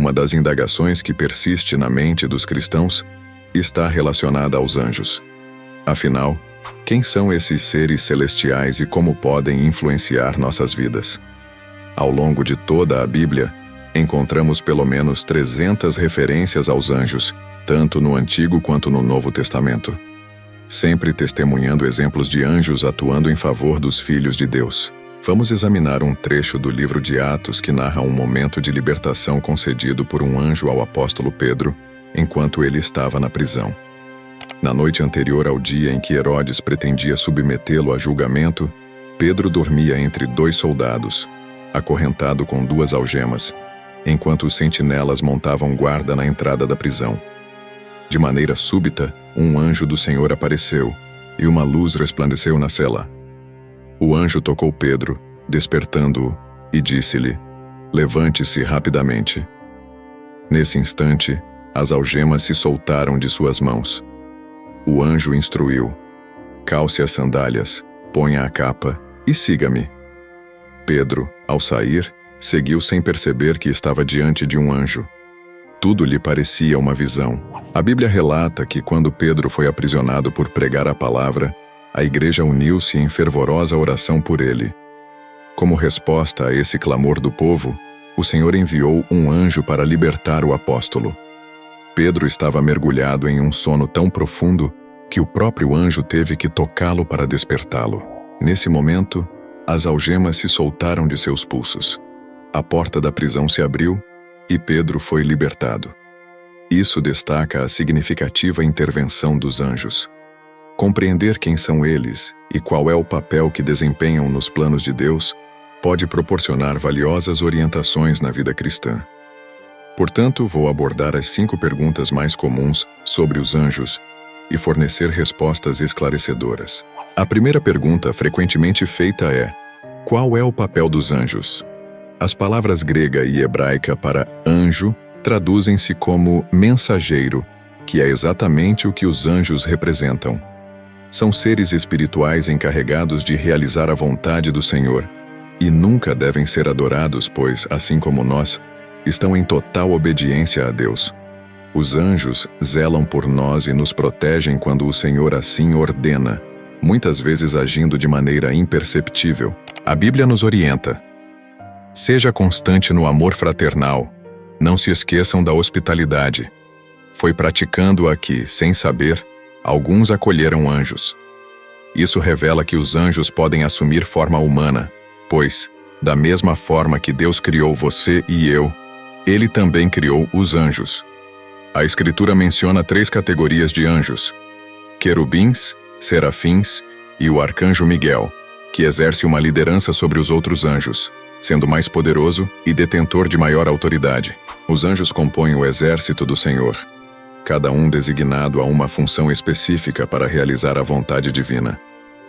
uma das indagações que persiste na mente dos cristãos está relacionada aos anjos. Afinal, quem são esses seres celestiais e como podem influenciar nossas vidas? Ao longo de toda a Bíblia, encontramos pelo menos 300 referências aos anjos, tanto no Antigo quanto no Novo Testamento, sempre testemunhando exemplos de anjos atuando em favor dos filhos de Deus. Vamos examinar um trecho do livro de Atos que narra um momento de libertação concedido por um anjo ao apóstolo Pedro, enquanto ele estava na prisão. Na noite anterior ao dia em que Herodes pretendia submetê-lo a julgamento, Pedro dormia entre 2 soldados, acorrentado com 2 algemas, enquanto os sentinelas montavam guarda na entrada da prisão. De maneira súbita, um anjo do Senhor apareceu, e uma luz resplandeceu na cela. O anjo tocou Pedro, despertando-o, e disse-lhe: "Levante-se rapidamente." Nesse instante, as algemas se soltaram de suas mãos. O anjo instruiu: "Calce as sandálias, ponha a capa e siga-me." Pedro, ao sair, seguiu sem perceber que estava diante de um anjo. Tudo lhe parecia uma visão. A Bíblia relata que quando Pedro foi aprisionado por pregar a palavra, a igreja uniu-se em fervorosa oração por ele. Como resposta a esse clamor do povo, o Senhor enviou um anjo para libertar o apóstolo. Pedro estava mergulhado em um sono tão profundo que o próprio anjo teve que tocá-lo para despertá-lo. Nesse momento, as algemas se soltaram de seus pulsos. A porta da prisão se abriu e Pedro foi libertado. Isso destaca a significativa intervenção dos anjos. Compreender quem são eles e qual é o papel que desempenham nos planos de Deus pode proporcionar valiosas orientações na vida cristã. Portanto, vou abordar as 5 perguntas mais comuns sobre os anjos e fornecer respostas esclarecedoras. A primeira pergunta frequentemente feita é: qual é o papel dos anjos? As palavras grega e hebraica para anjo traduzem-se como mensageiro, que é exatamente o que os anjos representam. São seres espirituais encarregados de realizar a vontade do Senhor e nunca devem ser adorados, pois, assim como nós, estão em total obediência a Deus. Os anjos zelam por nós e nos protegem quando o Senhor assim ordena, muitas vezes agindo de maneira imperceptível. A Bíblia nos orienta: seja constante no amor fraternal, não se esqueçam da hospitalidade. Foi praticando-a que, sem saber, alguns acolheram anjos. Isso revela que os anjos podem assumir forma humana, pois, da mesma forma que Deus criou você e eu, Ele também criou os anjos. A Escritura menciona 3 categorias de anjos: querubins, serafins e o arcanjo Miguel, que exerce uma liderança sobre os outros anjos, sendo mais poderoso e detentor de maior autoridade. Os anjos compõem o exército do Senhor, cada um designado a uma função específica para realizar a vontade divina,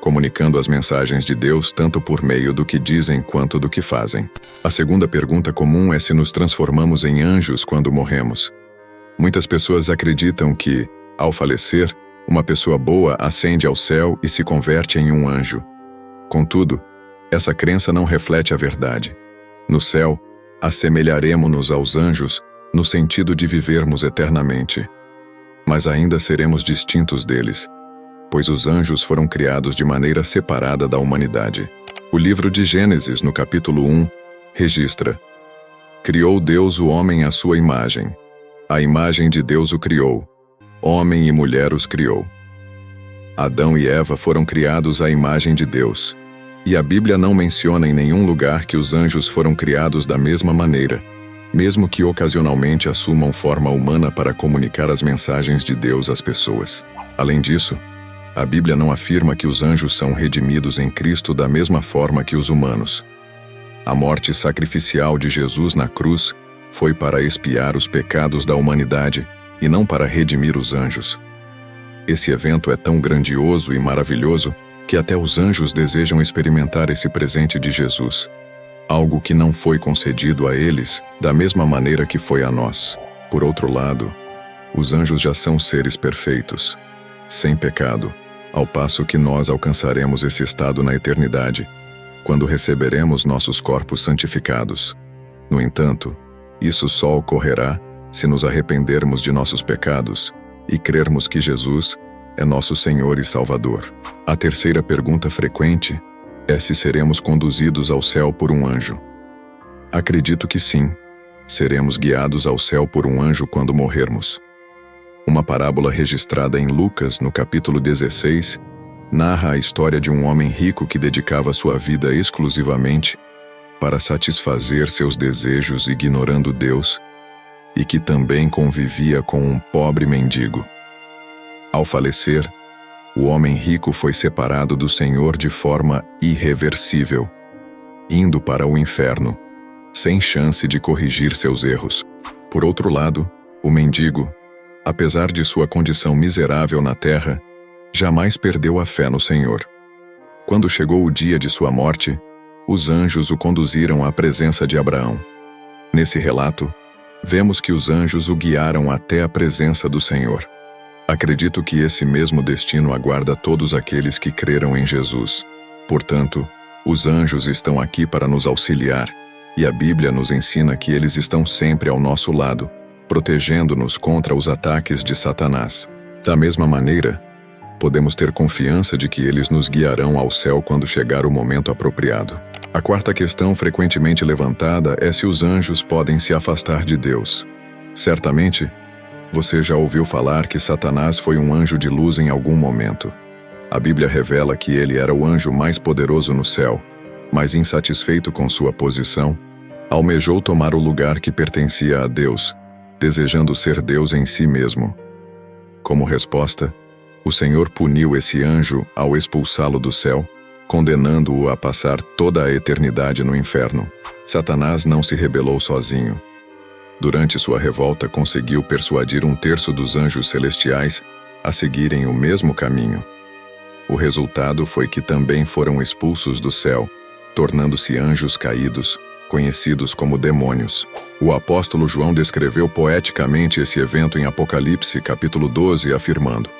comunicando as mensagens de Deus tanto por meio do que dizem quanto do que fazem. A segunda pergunta comum é se nos transformamos em anjos quando morremos. Muitas pessoas acreditam que, ao falecer, uma pessoa boa ascende ao céu e se converte em um anjo. Contudo, essa crença não reflete a verdade. No céu, assemelharemo-nos aos anjos no sentido de vivermos eternamente. Mas ainda seremos distintos deles, pois os anjos foram criados de maneira separada da humanidade. O livro de Gênesis, no capítulo 1, registra: criou Deus o homem à sua imagem. A imagem de Deus o criou. Homem e mulher os criou. Adão e Eva foram criados à imagem de Deus. E a Bíblia não menciona em nenhum lugar que os anjos foram criados da mesma maneira, mesmo que ocasionalmente assumam forma humana para comunicar as mensagens de Deus às pessoas. Além disso, a Bíblia não afirma que os anjos são redimidos em Cristo da mesma forma que os humanos. A morte sacrificial de Jesus na cruz foi para expiar os pecados da humanidade e não para redimir os anjos. Esse evento é tão grandioso e maravilhoso que até os anjos desejam experimentar esse presente de Jesus, algo que não foi concedido a eles da mesma maneira que foi a nós. Por outro lado, os anjos já são seres perfeitos, sem pecado, ao passo que nós alcançaremos esse estado na eternidade, quando receberemos nossos corpos santificados. No entanto, Isso só ocorrerá se nos arrependermos de nossos pecados e crermos que Jesus é nosso Senhor e Salvador. A terceira pergunta frequente é se seremos conduzidos ao céu por um anjo. Acredito que sim, seremos guiados ao céu por um anjo quando morrermos. Uma parábola registrada em Lucas, no capítulo 16, narra a história de um homem rico que dedicava sua vida exclusivamente para satisfazer seus desejos ignorando Deus e que também convivia com um pobre mendigo. Ao falecer, o homem rico foi separado do Senhor de forma irreversível, indo para o inferno, sem chance de corrigir seus erros. Por outro lado, o mendigo, apesar de sua condição miserável na terra, jamais perdeu a fé no Senhor. Quando chegou o dia de sua morte, os anjos o conduziram à presença de Abraão. Nesse relato, vemos que os anjos o guiaram até a presença do Senhor. Acredito que esse mesmo destino aguarda todos aqueles que creram em Jesus. Portanto, os anjos estão aqui para nos auxiliar, e a Bíblia nos ensina que eles estão sempre ao nosso lado, protegendo-nos contra os ataques de Satanás. Da mesma maneira, podemos ter confiança de que eles nos guiarão ao céu quando chegar o momento apropriado. A quarta questão frequentemente levantada é se os anjos podem se afastar de Deus. Certamente, você já ouviu falar que Satanás foi um anjo de luz em algum momento. A Bíblia revela que ele era o anjo mais poderoso no céu, mas insatisfeito com sua posição, almejou tomar o lugar que pertencia a Deus, desejando ser Deus em si mesmo. Como resposta, o Senhor puniu esse anjo ao expulsá-lo do céu, condenando-o a passar toda a eternidade no inferno. Satanás não se rebelou sozinho. Durante sua revolta, conseguiu persuadir 1/3 dos anjos celestiais a seguirem o mesmo caminho. O resultado foi que também foram expulsos do céu, tornando-se anjos caídos, conhecidos como demônios. O apóstolo João descreveu poeticamente esse evento em Apocalipse, capítulo 12, afirmando: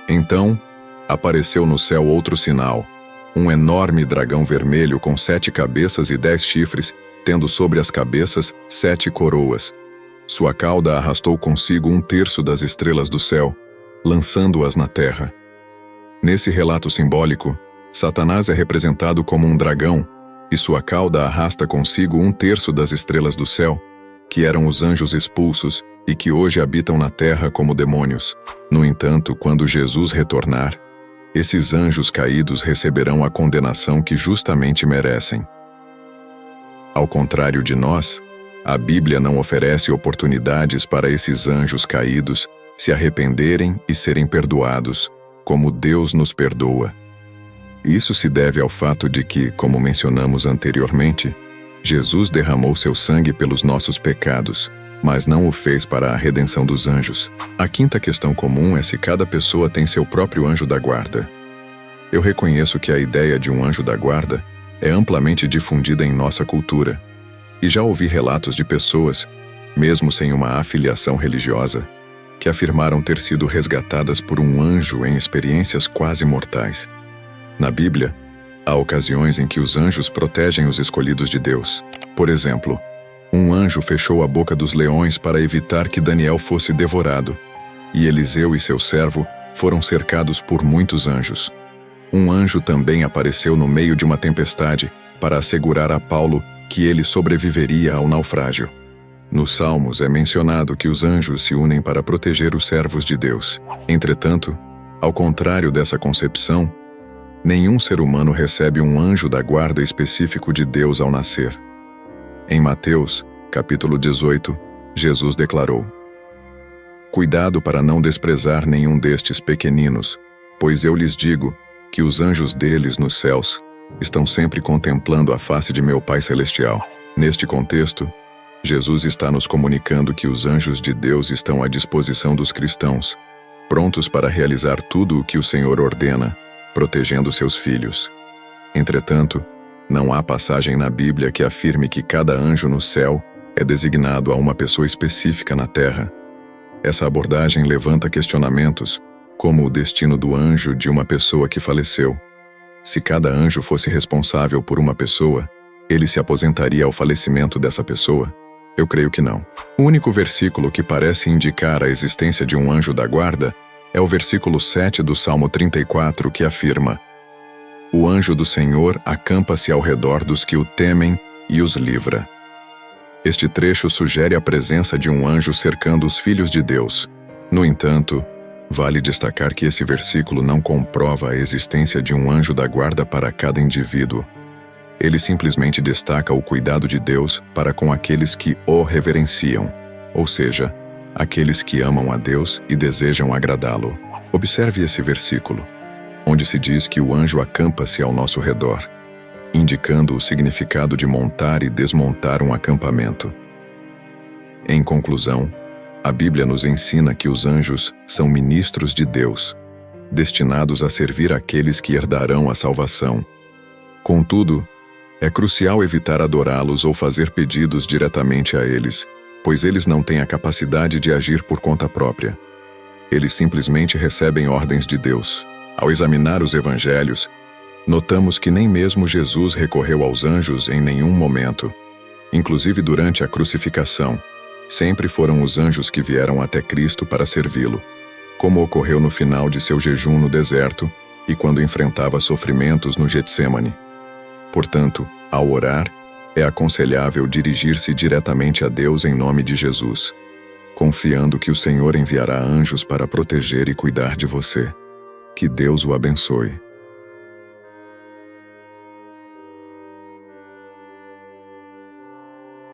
Então, apareceu no céu outro sinal, um enorme dragão vermelho com 7 cabeças e 10 chifres, tendo sobre as cabeças 7 coroas. Sua cauda arrastou consigo 1/3 das estrelas do céu, lançando-as na terra. Nesse relato simbólico, Satanás é representado como um dragão, e sua cauda arrasta consigo 1/3 das estrelas do céu, que eram os anjos expulsos e que hoje habitam na terra como demônios. No entanto, quando Jesus retornar, esses anjos caídos receberão a condenação que justamente merecem. Ao contrário de nós, a Bíblia não oferece oportunidades para esses anjos caídos se arrependerem e serem perdoados, como Deus nos perdoa. Isso se deve ao fato de que, como mencionamos anteriormente, Jesus derramou seu sangue pelos nossos pecados, mas não o fez para a redenção dos anjos. A quinta questão comum é se cada pessoa tem seu próprio anjo da guarda. Eu reconheço que a ideia de um anjo da guarda é amplamente difundida em nossa cultura, e já ouvi relatos de pessoas, mesmo sem uma afiliação religiosa, que afirmaram ter sido resgatadas por um anjo em experiências quase mortais. Na Bíblia, há ocasiões em que os anjos protegem os escolhidos de Deus. Por exemplo, um anjo fechou a boca dos leões para evitar que Daniel fosse devorado, e Eliseu e seu servo foram cercados por muitos anjos. Um anjo também apareceu no meio de uma tempestade para assegurar a Paulo que ele sobreviveria ao naufrágio. Nos Salmos é mencionado que os anjos se unem para proteger os servos de Deus. Entretanto, ao contrário dessa concepção, nenhum ser humano recebe um anjo da guarda específico de Deus ao nascer. Em Mateus, capítulo 18, Jesus declarou: Cuidado para não desprezar nenhum destes pequeninos, pois eu lhes digo que os anjos deles nos céus estão sempre contemplando a face de meu Pai Celestial. Neste contexto, Jesus está nos comunicando que os anjos de Deus estão à disposição dos cristãos, prontos para realizar tudo o que o Senhor ordena, protegendo seus filhos. Entretanto, não há passagem na Bíblia que afirme que cada anjo no céu é designado a uma pessoa específica na terra. Essa abordagem levanta questionamentos, como o destino do anjo de uma pessoa que faleceu. Se cada anjo fosse responsável por uma pessoa, ele se aposentaria ao falecimento dessa pessoa, Eu creio que não. O único versículo que parece indicar a existência de um anjo da guarda é o versículo 7 do Salmo 34, que afirma: O anjo do Senhor acampa-se ao redor dos que o temem e os livra. Este trecho sugere a presença de um anjo cercando os filhos de Deus. No entanto, vale destacar que esse versículo não comprova a existência de um anjo da guarda para cada indivíduo. Ele simplesmente destaca o cuidado de Deus para com aqueles que o reverenciam, ou seja, aqueles que amam a Deus e desejam agradá-lo. Observe esse versículo, onde se diz que o anjo acampa-se ao nosso redor, indicando o significado de montar e desmontar um acampamento. Em conclusão, a Bíblia nos ensina que os anjos são ministros de Deus, destinados a servir aqueles que herdarão a salvação. Contudo, é crucial evitar adorá-los ou fazer pedidos diretamente a eles, pois eles não têm a capacidade de agir por conta própria. Eles simplesmente recebem ordens de Deus. Ao examinar os evangelhos, notamos que nem mesmo Jesus recorreu aos anjos em nenhum momento. Inclusive durante a crucificação, sempre foram os anjos que vieram até Cristo para servi-lo, como ocorreu no final de seu jejum no deserto e quando enfrentava sofrimentos no Getsêmani. Portanto, ao orar, é aconselhável dirigir-se diretamente a Deus em nome de Jesus, confiando que o Senhor enviará anjos para proteger e cuidar de você. Que Deus o abençoe.